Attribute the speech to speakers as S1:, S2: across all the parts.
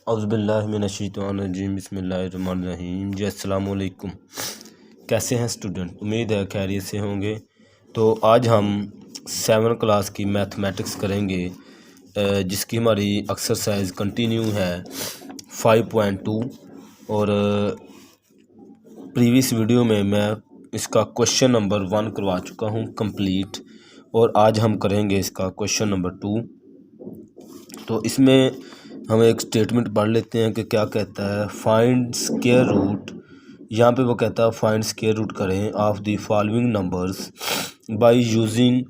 S1: औज़ुबिल्लाहिमिनश्शैतानिर्रजीम बिस्मिल्लाहिर्रहमानिर्रहीम। जी अस्सलाम वालेकुम। कैसे हैं स्टूडेंट? उम्मीद है खैरियत से होंगे। तो आज हम 7 क्लास की मैथमेटिक्स करेंगे, जिसकी हमारी एक्सरसाइज कंटिन्यू है 5.2। और प्रीवियस वीडियो में मैं इसका क्वेश्चन नंबर 1 करवा चुका हूँ कंप्लीट, और आज हम करेंगे इसका क्वेश्चन नंबर 2। तो इसमें हम एक स्टेटमेंट पढ़ लेते हैं कि क्या कहता है। फाइंड स्क्वायर रूट, यहाँ पे वो कहता है फाइंड स्क्वायर रूट करें of the following numbers by using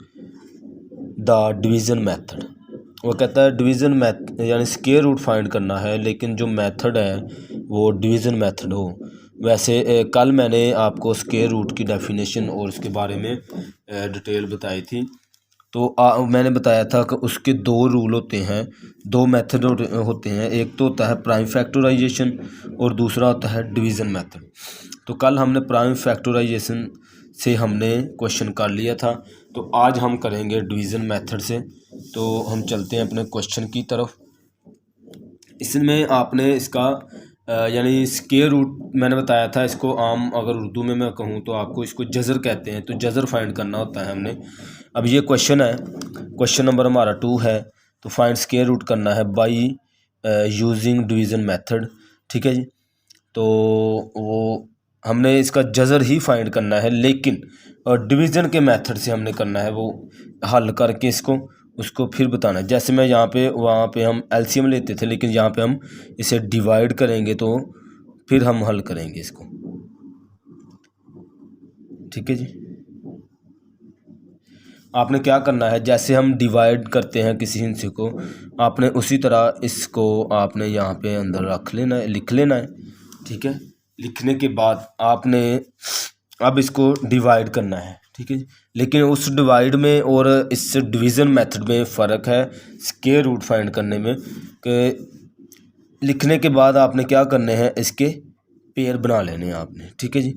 S1: the division method. वो कहता है डिवीज़न मैथ यानी स्क्वायर रूट फाइंड करना है, लेकिन जो मेथड है वो डिवीज़न मेथड हो। वैसे कल मैंने आपको स्क्वायर रूट की डेफिनेशन और उसके बारे में डिटेल बताई थी। तो मैंने बताया था कि उसके 2 रूल होते हैं, 2 मेथड होते हैं। एक तो होता है प्राइम फैक्टराइजेशन और दूसरा होता है डिवीज़न मेथड। तो कल हमने प्राइम फैक्टराइजेशन से हमने क्वेश्चन कर लिया था, तो आज हम करेंगे डिवीज़न मेथड से। तो हम चलते हैं अपने क्वेश्चन की तरफ। इसमें आपने इसका यानी स्क्वायर रूट मैंने बताया था, इसको आम अगर उर्दू में मैं कहूँ तो आपको इसको जज़र कहते हैं। तो जज़र फाइंड करना होता है हमने। अब ये क्वेश्चन है, क्वेश्चन नंबर हमारा 2 है। तो फाइंड स्क्वायर रूट करना है बाय यूजिंग डिवीज़न मेथड, ठीक है जी। तो वो हमने इसका जज़र ही फाइंड करना है, लेकिन डिवीज़न के मेथड से हमने करना है, वो हल करके इसको उसको फिर बताना है। जैसे मैं यहाँ पे वहाँ पे हम एलसीएम लेते थे, लेकिन यहाँ पे हम इसे डिवाइड करेंगे तो फिर हम हल करेंगे इसको, ठीक है जी। आपने क्या करना है, जैसे हम डिवाइड करते हैं किसी हिस्से को, आपने उसी तरह इसको आपने यहाँ पे अंदर रख लेना है, लिख लेना है, ठीक है। लिखने के बाद आपने अब इसको डिवाइड करना है, ठीक है जी। लेकिन उस डिवाइड में और इस डिवीज़न मेथड में फ़र्क है स्क्वायर रूट फाइंड करने में, कि लिखने के बाद आपने क्या करने हैं, इसके पेयर बना लेने हैं आपने, ठीक है जी।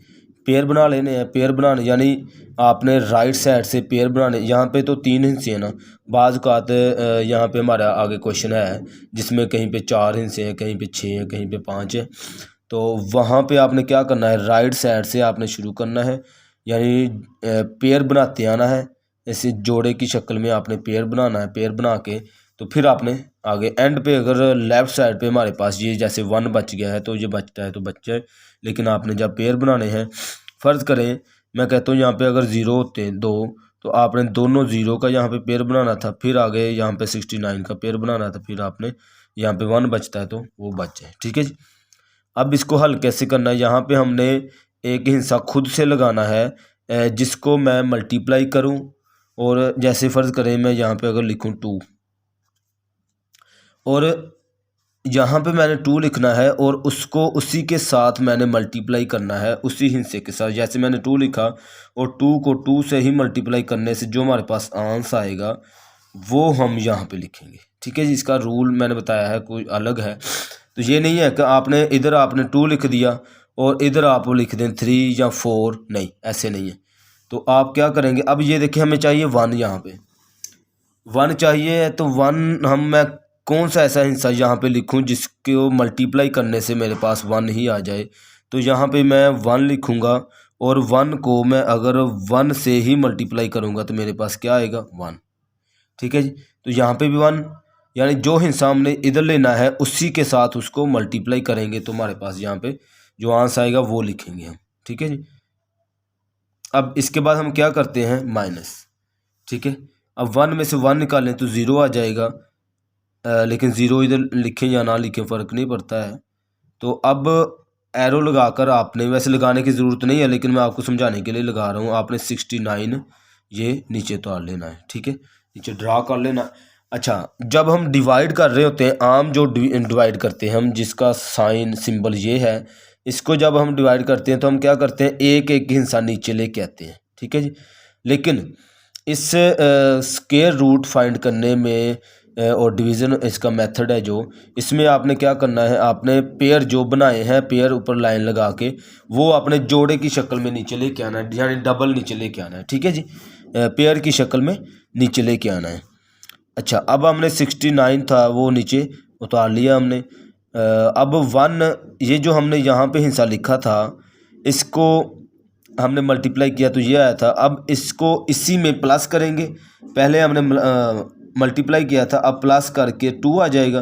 S1: पेयर बना लेने हैं, पेयर बनाने यानी आपने राइट साइड से पेयर बनाने। यहाँ पे तो 3 हिस्से हैं ना, बाज़ औक़ात यहाँ पे हमारा आगे क्वेश्चन है जिसमें कहीं पे 4 हिस्से हैं, कहीं पे 6 हैं, कहीं पे 5 है। तो वहाँ पे आपने क्या करना है, राइट साइड से आपने शुरू करना है, यानी पेयर बनाते आना है। ऐसे जोड़े की शक्ल में आपने पेयर बनाना है। पेयर बना के तो फिर आपने आगे एंड पे अगर लेफ़्ट साइड पे हमारे पास ये जैसे 1 बच गया है, तो ये बचता है तो बच जाए। लेकिन आपने जब पेयर बनाने हैं, फ़र्ज़ करें मैं कहता हूँ यहाँ पे अगर 0 होते 2, तो आपने दोनों 0 का यहाँ पे पेयर बनाना था, फिर आगे यहाँ पे 69 का पेयर बनाना था, फिर आपने यहाँ पे 1 बचता है तो वो बच जाए, ठीक है जी। अब इसको हल कैसे करना है, यहाँ पे हमने एक हिस्सा खुद से लगाना है, जिसको मैं मल्टीप्लाई करूँ। और जैसे फ़र्ज़ करें मैं यहाँ पे अगर लिखूँ 2, और यहाँ पे मैंने 2 लिखना है और उसको उसी के साथ मैंने मल्टीप्लाई करना है, उसी हिस्से के साथ। जैसे मैंने 2 लिखा और 2 को 2 से ही मल्टीप्लाई करने से जो हमारे पास आंसर आएगा वो हम यहाँ पे लिखेंगे, ठीक है जी। इसका रूल मैंने बताया है, कोई अलग है। तो ये नहीं है कि आपने इधर आपने 2 लिख दिया और इधर आप लिख दें 3 या 4, नहीं, ऐसे नहीं है। तो आप क्या करेंगे, अब ये देखिए हमें चाहिए 1, यहाँ पे 1 चाहिए। तो 1 मैं कौन सा ऐसा हिस्सा यहाँ पे लिखूँ जिसको मल्टीप्लाई करने से मेरे पास 1 ही आ जाए। तो यहाँ पे मैं 1 लिखूँगा, और 1 को मैं अगर 1 से ही मल्टीप्लाई करूँगा तो मेरे पास क्या आएगा, 1, ठीक है जी। तो यहाँ पे भी 1, यानी जो हिस्सा हमने इधर लेना है उसी के साथ उसको मल्टीप्लाई करेंगे तो हमारे पास यहाँ पे जो आंसर आएगा वो लिखेंगे हम, ठीक है जी। अब इसके बाद हम क्या करते हैं, माइनस, ठीक है। अब 1 में से 1 निकालें तो 0 आ जाएगा, लेकिन 0 इधर लिखें या ना लिखें फ़र्क नहीं पड़ता है। तो अब एरो लगाकर आपने, वैसे लगाने की ज़रूरत नहीं है लेकिन मैं आपको समझाने के लिए लगा रहा हूँ, आपने 69 ये नीचे उतार लेना है, ठीक है, नीचे ड्रा कर लेना। अच्छा, जब हम डिवाइड कर रहे होते हैं, आम जो डिवाइड करते हैं हम, जिसका साइन सिंबल ये है, इसको जब हम डिवाइड करते हैं तो हम क्या करते हैं, एक एक हिस्सा नीचे लेके आते हैं, ठीक है जी। लेकिन इस स्क्वायर रूट फाइंड करने में और डिवीज़न इसका मेथड है जो, इसमें आपने क्या करना है, आपने पेयर जो बनाए हैं, पेयर ऊपर लाइन लगा के वो अपने जोड़े की शक्ल में नीचे लेके आना है, यानी डबल नीचे लेके आना है, ठीक है जी। पेयर की शक्ल में नीचे लेके आना है। अच्छा, अब हमने 69 था वो नीचे उतार लिया हमने। अब 1 ये जो हमने यहाँ पे हिस्सा लिखा था इसको हमने मल्टीप्लाई किया तो ये आया था। अब इसको इसी में प्लस करेंगे, पहले हमने मल्टीप्लाई किया था, अब प्लस करके 2 आ जाएगा।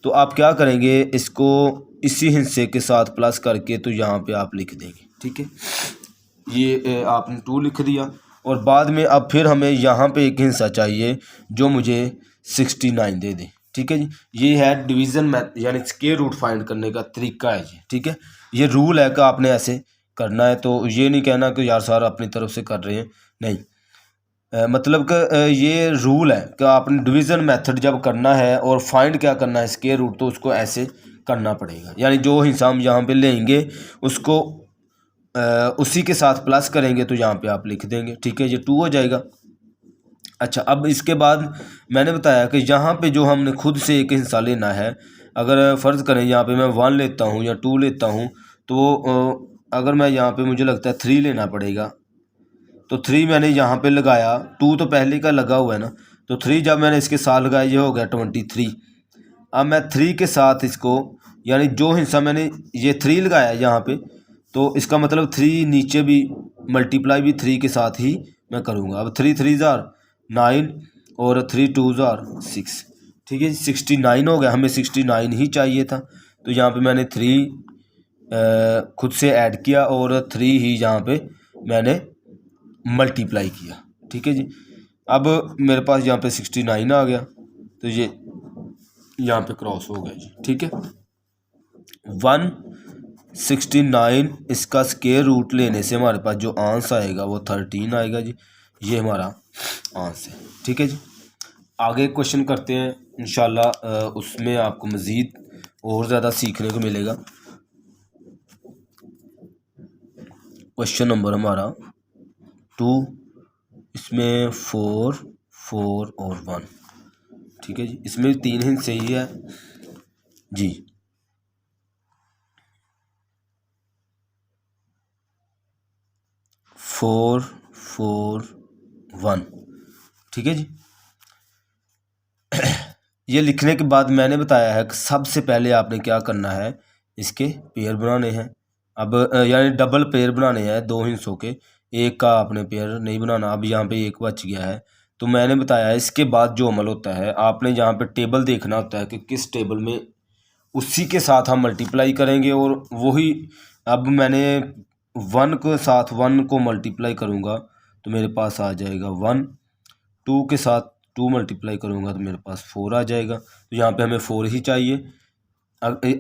S1: तो आप क्या करेंगे, इसको इसी हिस्से के साथ प्लस करके तो यहाँ पे आप लिख देंगे। ठीक है, ये आपने 2 लिख दिया। और बाद में अब फिर हमें यहाँ पे एक हिस्सा चाहिए जो मुझे 69 दे दे। ठीक है जी, ये है डिवीज़न मैथ यानी स्क्वायर रूट फाइंड करने का तरीका है जी। ठीक है, ये रूल है कि आपने ऐसे करना है, तो ये नहीं कहना कि यार सर अपनी तरफ से कर रहे हैं, नहीं। मतलब कि ये रूल है कि आपने डिवीज़न मेथड जब करना है और फाइंड क्या करना है स्क्वायर रूट, तो उसको ऐसे करना पड़ेगा। यानी जो हिस्सा हम यहाँ पे लेंगे उसको उसी के साथ प्लस करेंगे तो यहाँ पे आप लिख देंगे। ठीक है, ये 2 हो जाएगा। अच्छा, अब इसके बाद मैंने बताया कि यहाँ पे जो हमने खुद से एक हिस्सा लेना है, अगर फ़र्ज़ करें यहाँ पे मैं 1 लेता हूँ या 2 लेता हूँ, तो अगर मैं यहाँ पे मुझे लगता है 3 लेना पड़ेगा, तो 3 मैंने यहाँ पे लगाया, 2 तो पहले का लगा हुआ है ना, तो 3 जब मैंने इसके साथ लगाया ये हो गया 23। अब मैं 3 के साथ इसको यानी जो हिस्सा मैंने ये 3 लगाया यहाँ पे, तो इसका मतलब 3 नीचे भी मल्टीप्लाई भी 3 के साथ ही मैं करूँगा। अब 3 3 ज़ार 9 और 3 2 ज़ार 6। ठीक है, 69 हो गया, हमें 69 ही चाहिए था, तो यहाँ पे मैंने 3 खुद से ऐड किया और 3 ही यहाँ पे मैंने मल्टीप्लाई किया। ठीक है जी, अब मेरे पास यहाँ पे 69 आ गया, तो ये यहाँ पे क्रॉस हो गया जी। ठीक है, 169 इसका स्क्वायर रूट लेने से हमारे पास जो आंसर आएगा वो 13 आएगा जी। ये हमारा आंसर है। ठीक है जी, आगे क्वेश्चन करते हैं इंशाल्लाह, उसमें आपको मज़ीद और ज़्यादा सीखने को मिलेगा। क्वेश्चन नंबर हमारा 2, इसमें 4 4 और 1। ठीक है जी, इसमें 3 हिंट सही है जी। 4 4 1। ठीक है जी, ये लिखने के बाद मैंने बताया है कि सबसे पहले आपने क्या करना है, इसके पेयर बनाने हैं। अब यानी डबल पेयर बनाने हैं 2 हिस्सों के, एक का आपने पेयर नहीं बनाना। अब यहाँ पे एक बच गया है, तो मैंने बताया है इसके बाद जो अमल होता है, आपने यहाँ पे टेबल देखना होता है कि किस टेबल में उसी के साथ हम मल्टीप्लाई करेंगे, और वही अब मैंने 1 के साथ 1 को मल्टीप्लाई करूँगा तो मेरे पास आ जाएगा 1, 2 के साथ 2 मल्टीप्लाई करूँगा तो मेरे पास 4 आ जाएगा। तो यहाँ पे हमें 4 ही चाहिए।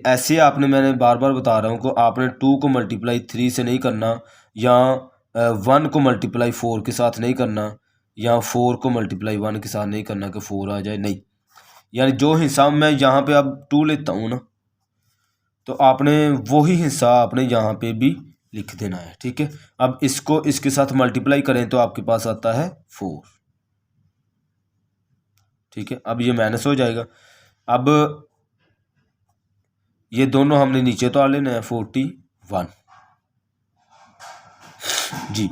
S1: ऐसे आपने, मैंने बार बार बता रहा हूँ कि आपने 2 को मल्टीप्लाई 3 से नहीं करना, या 1 को मल्टीप्लाई 4 के साथ नहीं करना, या 4 को मल्टीप्लाई 1 के साथ नहीं करना कि 4 आ जाए, नहीं। यानी जो हिसाब मैं यहाँ पे अब 2 लेता हूँ ना, तो आपने वही हिस्सा आपने यहाँ पे भी लिख देना है। ठीक है, अब इसको इसके साथ मल्टीप्लाई करें तो आपके पास आता है 4। ठीक है, अब ये माइनस हो जाएगा। अब ये दोनों हमने नीचे तो आ लेना है 41 जी।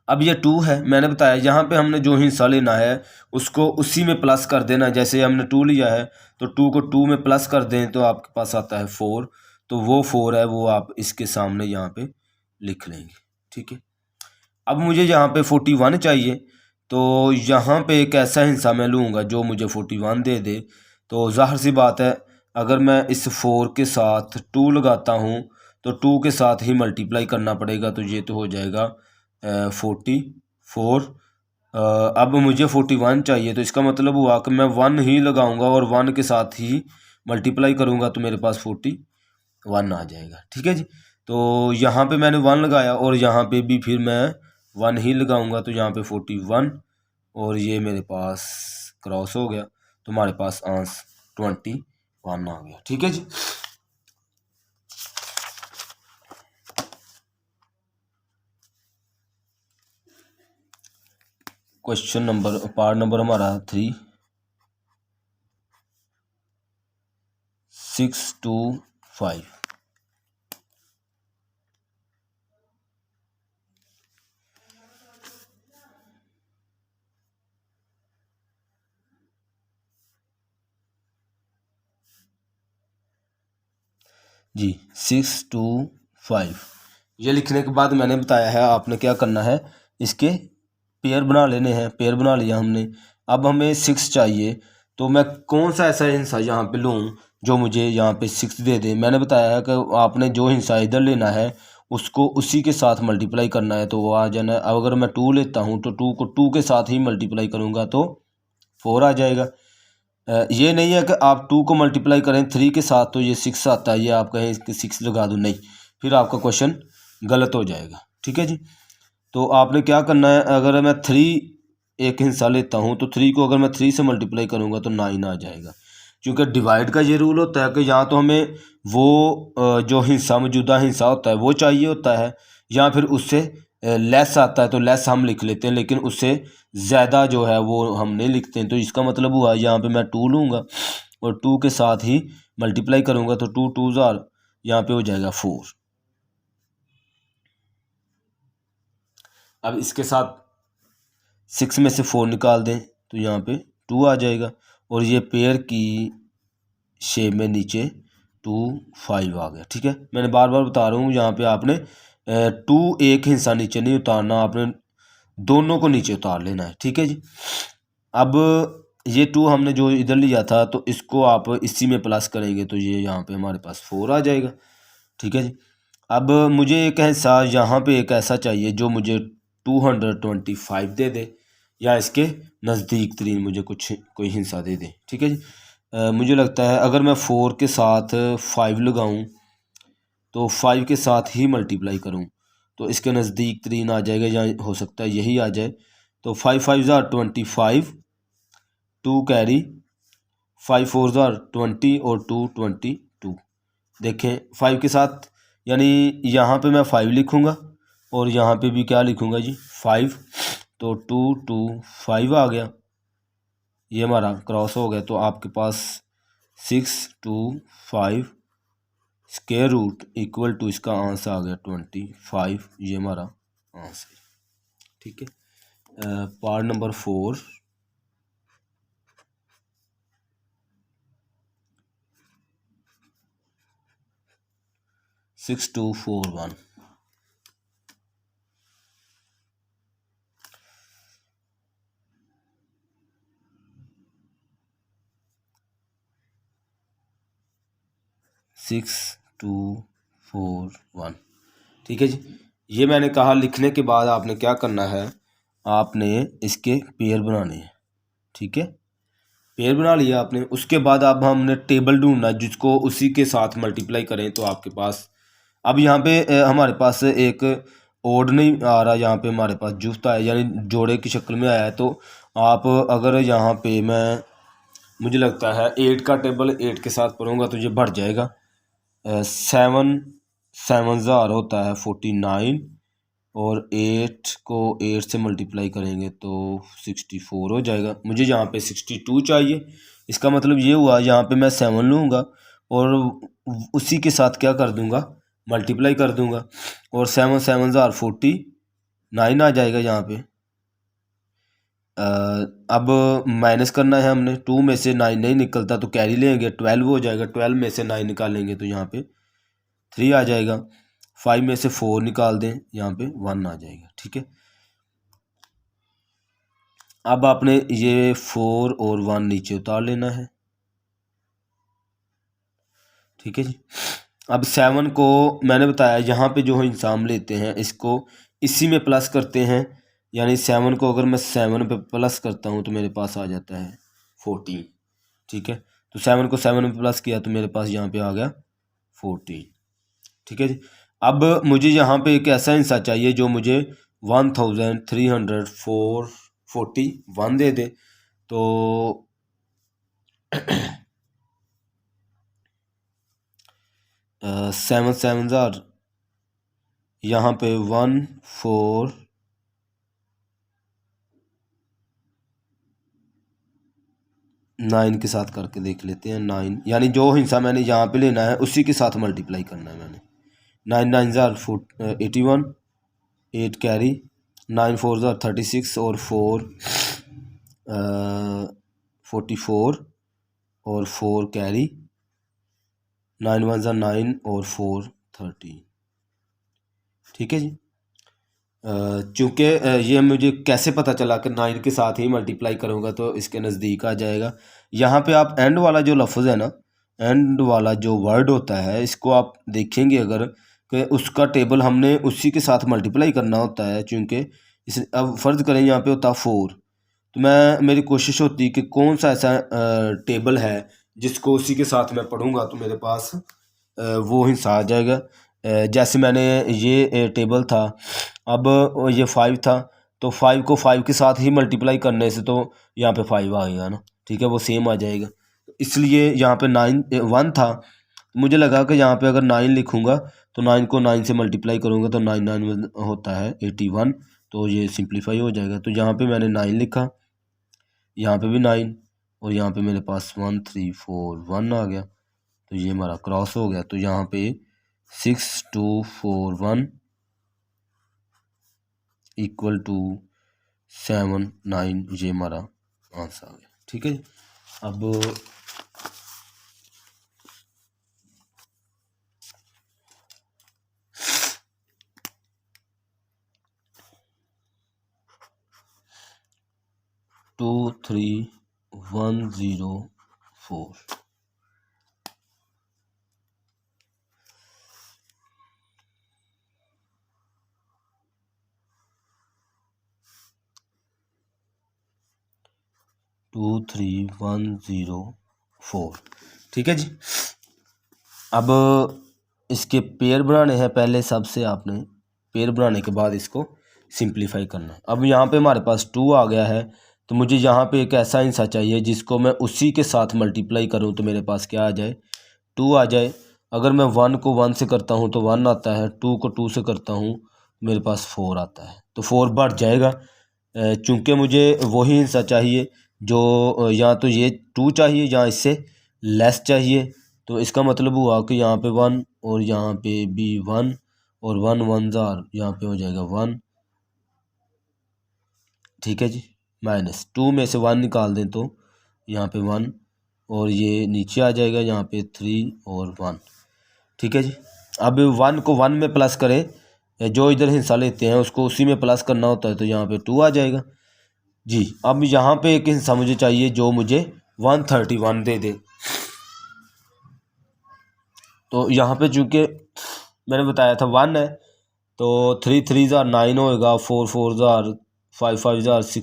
S1: अब ये 2 है, मैंने बताया यहाँ पे हमने जो हिस्सा लेना है उसको उसी में प्लस कर देना है। जैसे हमने 2 लिया है तो 2 को 2 में प्लस कर दें तो आपके पास आता है 4, तो वो 4 है वो आप इसके सामने यहाँ पे लिख लेंगे। ठीक है, अब मुझे यहाँ पे 41 चाहिए, तो यहाँ पे एक ऐसा हिस्सा मैं लूँगा जो मुझे 41 दे दे। तो ज़ाहिर सी बात है, अगर मैं इस 4 के साथ 2 लगाता हूँ तो 2 के साथ ही मल्टीप्लाई करना पड़ेगा, तो ये तो हो जाएगा 44। अब मुझे 41 चाहिए, तो इसका मतलब हुआ कि मैं 1 ही लगाऊंगा और 1 के साथ ही मल्टीप्लाई करूंगा तो मेरे पास 41 आ जाएगा। ठीक है जी, तो यहाँ पे मैंने 1 लगाया और यहाँ पे भी फिर मैं 1 ही लगाऊंगा, तो यहाँ पे 41 और ये मेरे पास क्रॉस हो गया, तो हमारे पास आंसर 21 आ गया। ठीक है जी, क्वेश्चन नंबर पार्ट नंबर हमारा 3, 6 2 5। जी 625। ये लिखने के बाद मैंने बताया है आपने क्या करना है, इसके पेयर बना लेने हैं। पेयर बना लिया हमने। अब हमें 6 चाहिए, तो मैं कौन सा ऐसा हिस्सा यहाँ पे लूँ जो मुझे यहाँ पे 6 दे दे। मैंने बताया है कि आपने जो हिस्सा इधर लेना है उसको उसी के साथ मल्टीप्लाई करना है, तो वो आ जाना है। अब अगर मैं 2 लेता हूँ तो 2 को 2 के साथ ही मल्टीप्लाई करूँगा तो 4 आ जाएगा। ये नहीं है कि आप 2 को मल्टीप्लाई करें 3 के साथ तो ये 6 आता है, ये आप कहें इसके 6 लगा दो, नहीं, फिर आपका क्वेश्चन गलत हो जाएगा। ठीक है जी। तो आपने क्या करना है, अगर मैं 3 एक हिस्सा लेता हूँ तो 3 को अगर मैं 3 से मल्टीप्लाई करूँगा तो 9 आ जाएगा। क्योंकि डिवाइड का ये रूल होता है कि या तो हमें वो जो हिस्सा मौजूदा हिस्सा होता है वो चाहिए होता है, या फिर उससे लेस आता है तो लेस हम लिख लेते हैं, लेकिन उससे ज़्यादा जो है वो हम नहीं लिखते हैं। तो इसका मतलब हुआ यहाँ पे मैं 2 लूँगा और 2 के साथ ही मल्टीप्लाई करूँगा तो 2 2 ज़ार यहाँ पे हो जाएगा 4। अब इसके साथ 6 में से 4 निकाल दें तो यहाँ पे 2 आ जाएगा, और ये पेयर की शेप में नीचे 2 5 आ गया। ठीक है, मैंने बार बार बता रहा हूँ यहाँ पे आपने 2 एक हिस्सा नीचे नहीं उतारना, आपने दोनों को नीचे उतार लेना है। ठीक है जी। अब ये 2 हमने जो इधर लिया था तो इसको आप इसी में प्लस करेंगे तो ये यहाँ पे हमारे पास 4 आ जाएगा। ठीक है जी। अब मुझे एक हिस्सा यहाँ पे एक ऐसा चाहिए जो मुझे 225 दे दे, या इसके नज़दीक तरीन मुझे कुछ कोई हिस्सा दे दे। ठीक है जी। मुझे लगता है अगर मैं 4 के साथ 5 लगाऊं तो 5 के साथ ही मल्टीप्लाई करूं तो इसके नज़दीक तरीन आ जाएगा, या हो सकता है यही आ जाए। तो 5 5 ज़ार 25, 2 कैरी, 5 4 ज़ार 20 और 2 22। देखें 5 के साथ, यानी यहाँ पे मैं 5 लिखूँगा और यहाँ पे भी क्या लिखूँगा जी 5, तो 2 2 5 आ गया, ये हमारा क्रॉस हो गया। तो आपके पास 6 2 5 स्क्वायर रूट इक्वल टू इसका आंसर आ गया 25, ये हमारा आंसर। ठीक है। Part number 4, 6241। Six two four one. ठीक है जी। ये मैंने कहा लिखने के बाद आपने क्या करना है, आपने इसके पेयर बनाने हैं। ठीक है, पेयर बना लिया आपने, उसके बाद अब हमने टेबल ढूंढना जिसको उसी के साथ मल्टीप्लाई करें। तो आपके पास अब यहाँ पे हमारे पास एक ओड नहीं आ रहा, यहाँ पे हमारे पास जुफ्त है यानी जोड़े की शक्ल में आया है। तो आप अगर यहाँ पे मैं मुझे लगता है 8 का टेबल 8 के साथ पढ़ूंगा तो ये बढ़ जाएगा। 7 7 ज़ार होता है 49, और 8 को 8 से मल्टीप्लाई करेंगे तो 64 हो जाएगा। मुझे यहाँ पे 62 चाहिए। इसका मतलब ये हुआ यहाँ पे मैं 7 लूँगा और उसी के साथ क्या कर दूँगा, मल्टीप्लाई कर दूँगा, और 7 7 ज़ार 49 आ जाएगा यहाँ पे। अब माइनस करना है हमने, 2 में से 9 नहीं निकलता तो कैरी लेंगे, 12 हो जाएगा। 12 में से 9 निकालेंगे तो यहाँ पे 3 आ जाएगा। 5 में से 4 निकाल दें, यहाँ पे 1 आ जाएगा। ठीक है, अब आपने ये 4 और 1 नीचे उतार लेना है। ठीक है जी। अब 7 को मैंने बताया यहाँ पे जो इंसाम लेते हैं इसको इसी में प्लस करते हैं, यानी 7 को अगर मैं 7 पे प्लस करता हूँ तो मेरे पास आ जाता है 14। ठीक है, तो 7 को 7 में प्लस किया तो मेरे पास यहाँ पे आ गया 14। ठीक है जी। अब मुझे यहाँ पे एक ऐसा हिस्सा चाहिए जो मुझे 1341 दे दे। तो 7 7 ज़ार यहाँ पे 1 4 9 के साथ करके देख लेते हैं। 9 यानी जो हिस्सा मैंने यहाँ पे लेना है उसी के साथ मल्टीप्लाई करना है मैंने। 9 9 ज़ार 81, 8 कैरी, 9 4 ज़ार 36 और 4 44 और 4 कैरी 9 1 ज़ा 9 और 4 13। ठीक है जी। चूँकि ये मुझे कैसे पता चला कि 9 के साथ ही मल्टीप्लाई करूँगा तो इसके नज़दीक आ जाएगा। यहाँ पे आप एंड वाला जो लफ्ज़ है ना, एंड वाला जो वर्ड होता है, इसको आप देखेंगे अगर कि उसका टेबल हमने उसी के साथ मल्टीप्लाई करना होता है। चूँकि इस अब फ़र्ज़ करें यहाँ पे होता 4, तो मेरी कोशिश होती कि कौन सा ऐसा टेबल है जिसको उसी के साथ मैं पढ़ूँगा तो मेरे पास वो हिस्सा आ जाएगा। जैसे मैंने ये टेबल था, अब ये 5 था, तो 5 को 5 के साथ ही मल्टीप्लाई करने से तो यहाँ पे 5 आ गया ना। ठीक है, वो सेम आ जाएगा। इसलिए यहाँ पे 9 1 था, मुझे लगा कि यहाँ पे अगर 9 लिखूँगा तो 9 को 9 से मल्टीप्लाई करूँगा तो 9 9 होता है 81, तो ये सिंप्लीफाई हो जाएगा। तो यहाँ पे मैंने 9 लिखा, यहाँ पे भी 9, और यहाँ पे मेरे पास 1 3 4 1 आ गया, तो ये हमारा क्रॉस हो गया। तो यहाँ पे 6 2 4 1 इक्वल टू 7 9, ये हमारा आंसर आ गया। ठीक है, अब 2 3 1 0 4। टू 3 1 0 4। ठीक है जी। अब इसके पेयर बनाने हैं, पहले सबसे आपने पेयर बनाने के बाद इसको सिंप्लीफाई करना है। अब यहाँ पे हमारे पास 2 आ गया है, तो मुझे यहाँ पे एक ऐसा हिस्सा चाहिए जिसको मैं उसी के साथ मल्टीप्लाई करूँ तो मेरे पास क्या आ जाए, 2 आ जाए। अगर मैं 1 को 1 से करता हूँ तो 1 आता है, 2 को 2 से करता हूँ मेरे पास 4 आता है, तो 4 बढ़ जाएगा। चूँकि मुझे वही हिस्सा चाहिए जो या तो ये 2 चाहिए या इससे लेस चाहिए, तो इसका मतलब हुआ कि यहाँ पे 1 और यहाँ पे भी 1 और 1 1 ज़ार यहाँ पे हो जाएगा 1। ठीक है जी, -2 में से 1 निकाल दें तो यहाँ पे 1, और ये नीचे आ जाएगा यहाँ पे 3 और 1। ठीक है जी। अब 1 को 1 में प्लस करें, जो इधर हिस्सा लेते हैं उसको उसी में प्लस करना होता है, तो यहाँ पे 2 आ जाएगा जी। अब यहाँ पे एक हिस्सा मुझे चाहिए जो मुझे 131 दे दे, तो यहाँ पे चूँकि मैंने बताया था 1 है, तो 3 3 ज़ार 9 होएगा, 4 4 ज़ार 5 5 ज़ार 6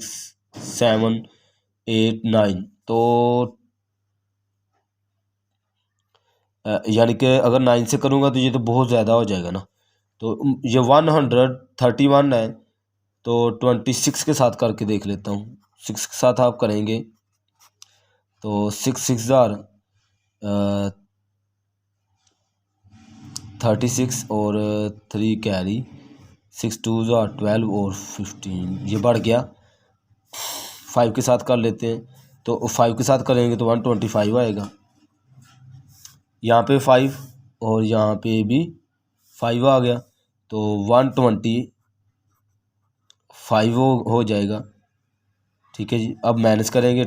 S1: 7 8 9, तो यानी कि अगर 9 से करूँगा तो ये तो बहुत ज़्यादा हो जाएगा ना। तो ये 131 है, तो 26 के साथ करके देख लेता हूँ। 6 के साथ आप करेंगे तो 6 6 ज़ार 36 और 3 कैरी, 6 2 ज़ार 12 और 15, ये बढ़ गया। 5 के साथ कर लेते हैं, तो 5 के साथ करेंगे तो 125 आएगा। यहाँ पे 5 और यहाँ पे भी 5 आ गया, तो 125 हो जाएगा। ठीक है जी। अब माइनस करेंगे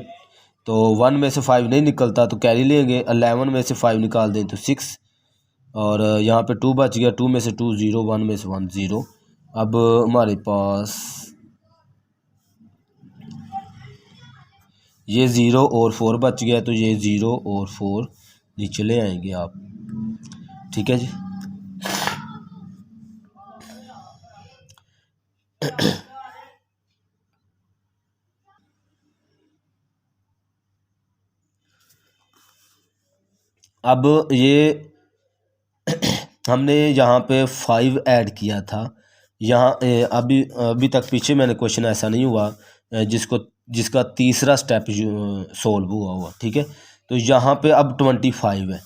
S1: तो 1 में से 5 नहीं निकलता तो कैरी लेंगे, 11 में से 5 निकाल दें तो 6, और यहाँ पे 2 बच गया, 2 में से 2 0, 1 में से 1 0। अब हमारे पास ये 0 और 4 बच गया, तो ये 0 और 4 नीचे ले आएंगे आप। ठीक है जी। अब ये हमने यहाँ पे 5 ऐड किया था, यहाँ अभी तक पीछे मैंने क्वेश्चन ऐसा नहीं हुआ जिसका तीसरा स्टेप सोल्व हुआ। ठीक है, तो यहाँ पे अब 25 है,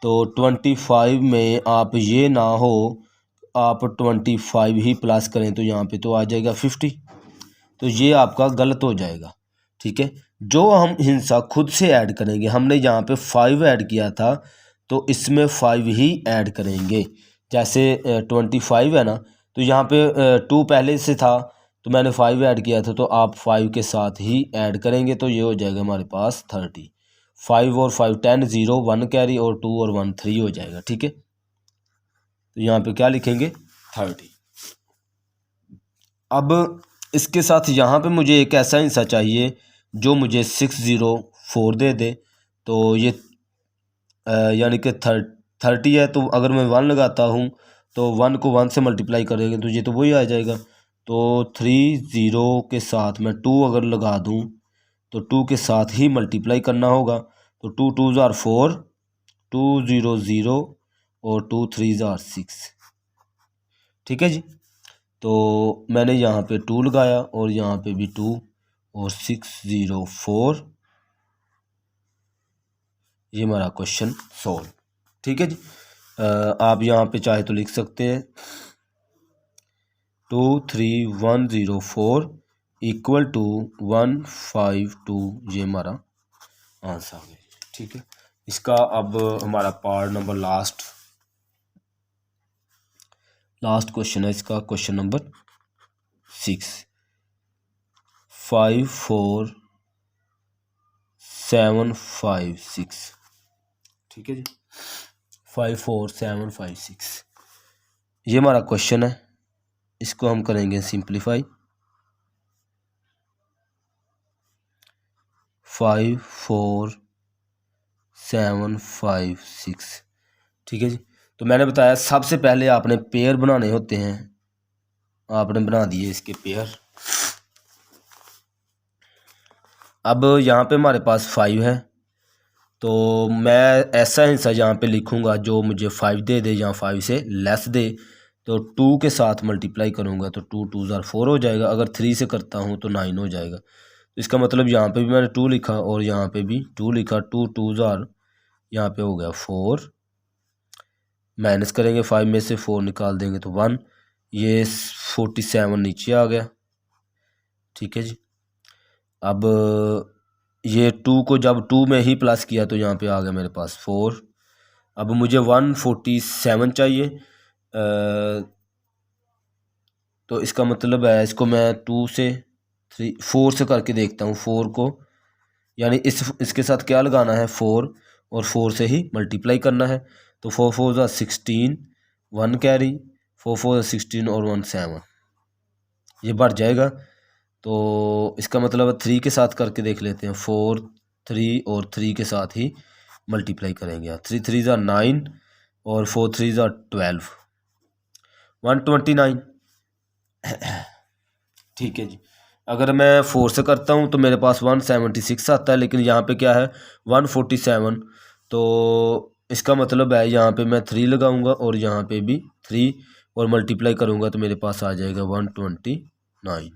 S1: तो 25 में आप ये ना हो आप 25 ही प्लस करें तो यहाँ पे तो आ जाएगा 50, तो ये आपका गलत हो जाएगा। ठीक है, जो हम हिस्सा खुद से ऐड करेंगे, हमने यहाँ पे 5 ऐड किया था तो इसमें 5 ही ऐड करेंगे। जैसे 25 है ना, तो यहाँ पे 2 पहले से था तो मैंने 5 ऐड किया था, तो आप 5 के साथ ही ऐड करेंगे तो ये हो जाएगा हमारे पास 30। 5 और 5 10, 0 1 कैरी और 2 और 1 3 हो जाएगा। ठीक है, तो यहाँ पे क्या लिखेंगे 30। अब इसके साथ यहाँ पे मुझे एक ऐसा हिस्सा चाहिए जो मुझे 604 दे दे। तो ये यानी कि 30 है, तो अगर मैं 1 लगाता हूँ तो 1 को 1 से मल्टीप्लाई करेंगे तो ये तो वही आ जाएगा। तो 30 के साथ मैं 2 अगर लगा दूँ तो 2 के साथ ही मल्टीप्लाई करना होगा। तो 2 2 ज़ार 4, 2 0 0 और 2 3 ज़ार 6। ठीक है जी, तो मैंने यहाँ पे 2 लगाया और यहाँ पे भी 2 और 604। ये हमारा क्वेश्चन सॉल्व। ठीक है जी, आप यहाँ पे चाहे तो लिख सकते हैं 23104 इक्वल टू 152। ये हमारा आंसर आ गया। ठीक है, इसका अब हमारा पार्ट नंबर लास्ट क्वेश्चन है इसका, क्वेश्चन नंबर 6। 54756। ठीक है जी, 54756 ये हमारा क्वेश्चन है। इसको हम करेंगे सिंप्लीफाई। 54756। ठीक है जी, तो मैंने बताया सबसे पहले आपने पेयर बनाने होते हैं, आपने बना दिए इसके पेयर। अब यहाँ पे हमारे पास 5 है, तो मैं ऐसा हिस्सा यहाँ पे लिखूँगा जो मुझे 5 दे दे या 5 से लेस दे। तो 2 के साथ मल्टीप्लाई करूँगा तो 2 2 ज़ार 4 हो जाएगा। अगर 3 से करता हूँ तो 9 हो जाएगा। इसका मतलब यहाँ पे भी मैंने 2 लिखा और यहाँ पे भी 2 लिखा। 2 2 ज़ार यहाँ पे हो गया 4, माइनस करेंगे 5 में से 4 निकाल देंगे तो 1। ये 47 नीचे आ गया। ठीक है जी, अब ये 2 को जब 2 में ही प्लस किया तो यहाँ पे आ गया मेरे पास 4। अब मुझे 147 चाहिए, तो इसका मतलब है इसको मैं 2 से 4 से करके देखता हूँ। 4 को यानी इसके साथ क्या लगाना है 4 और 4 से ही मल्टीप्लाई करना है। तो 4 4 ज़ा 16, 1 कैरी, 4 4 16 और 1 7, ये बढ़ जाएगा। तो इसका मतलब 3 के साथ करके देख लेते हैं। 4 3 और 3 के साथ ही मल्टीप्लाई करेंगे। 3 3 ज़ा 9 और 4 3 ज़ा 12, 129। ठीक है जी, अगर मैं 4 से करता हूँ तो मेरे पास 176 आता है, लेकिन यहाँ पे क्या है 147। तो इसका मतलब है यहाँ पे मैं 3 लगाऊंगा और यहाँ पे भी 3 और मल्टीप्लाई करूँगा तो मेरे पास आ जाएगा 129।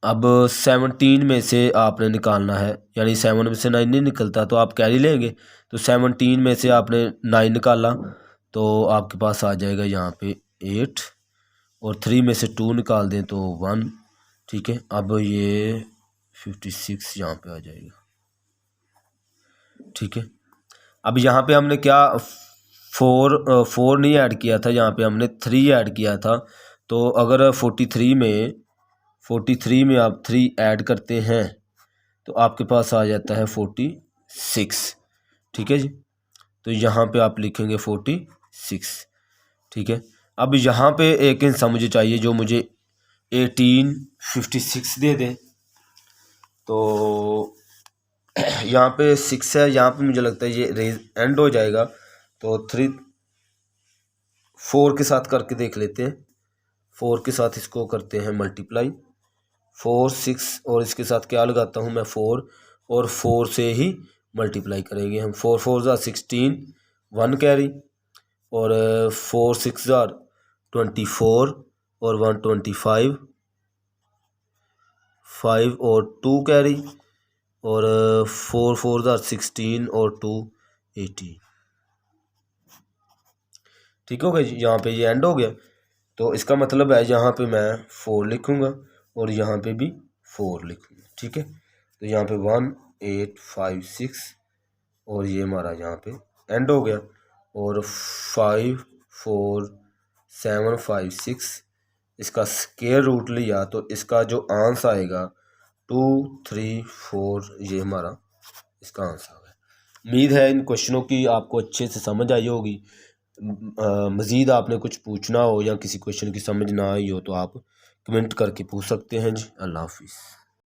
S1: अब 17 में से आपने निकालना है, यानी 7 में से 9 नहीं निकलता तो आप कैरी लेंगे। तो 17 में से आपने 9 निकाला तो आपके पास आ जाएगा यहाँ पे 8 और 3 में से 2 निकाल दें तो 1। ठीक है, अब ये 56 यहाँ पे आ जाएगा। ठीक है, अब यहाँ पे हमने क्या 4 नहीं ऐड किया था, यहाँ पे हमने 3 ऐड किया था। तो अगर 43 में आप 3 ऐड करते हैं तो आपके पास आ जाता है 46। ठीक है जी, तो यहाँ पे आप लिखेंगे 46। ठीक है, अब यहाँ पे एक हिस्सा मुझे चाहिए जो मुझे 1856 दे दें। तो यहाँ पे 6 है, यहाँ पे मुझे लगता है ये रेज एंड हो जाएगा। तो 4 के साथ करके देख लेते हैं। 4 के साथ इसको करते हैं मल्टीप्लाई। 4 6 और इसके साथ क्या लगाता हूँ मैं 4 और 4 से ही मल्टीप्लाई करेंगे हम। 4 4 ज़ार 16, 1 कैरी और 4 6 ज़ार 24 और 125, 5 और 2 कैरी और 4 4 ज़ार 16 और 2 18। ठीक हो गया जी, यहाँ पे ये एंड हो गया। तो इसका मतलब है यहाँ पे मैं 4 लिखूँगा और यहाँ पे भी 4 लिखूँगा। ठीक है, तो यहाँ पे 1856 और ये हमारा यहाँ पे एंड हो गया। और 54756 इसका स्क्वायर रूट लिया तो इसका जो आंसर आएगा 2, 3, 4, ये हमारा इसका आंसर है। उम्मीद है इन क्वेश्चनों की आपको अच्छे से समझ आई होगी। मज़ीद आपने कुछ पूछना हो या किसी क्वेश्चन की समझ ना आई हो तो आप कमेंट करके पूछ सकते हैं जी। अल्लाह हाफिज़।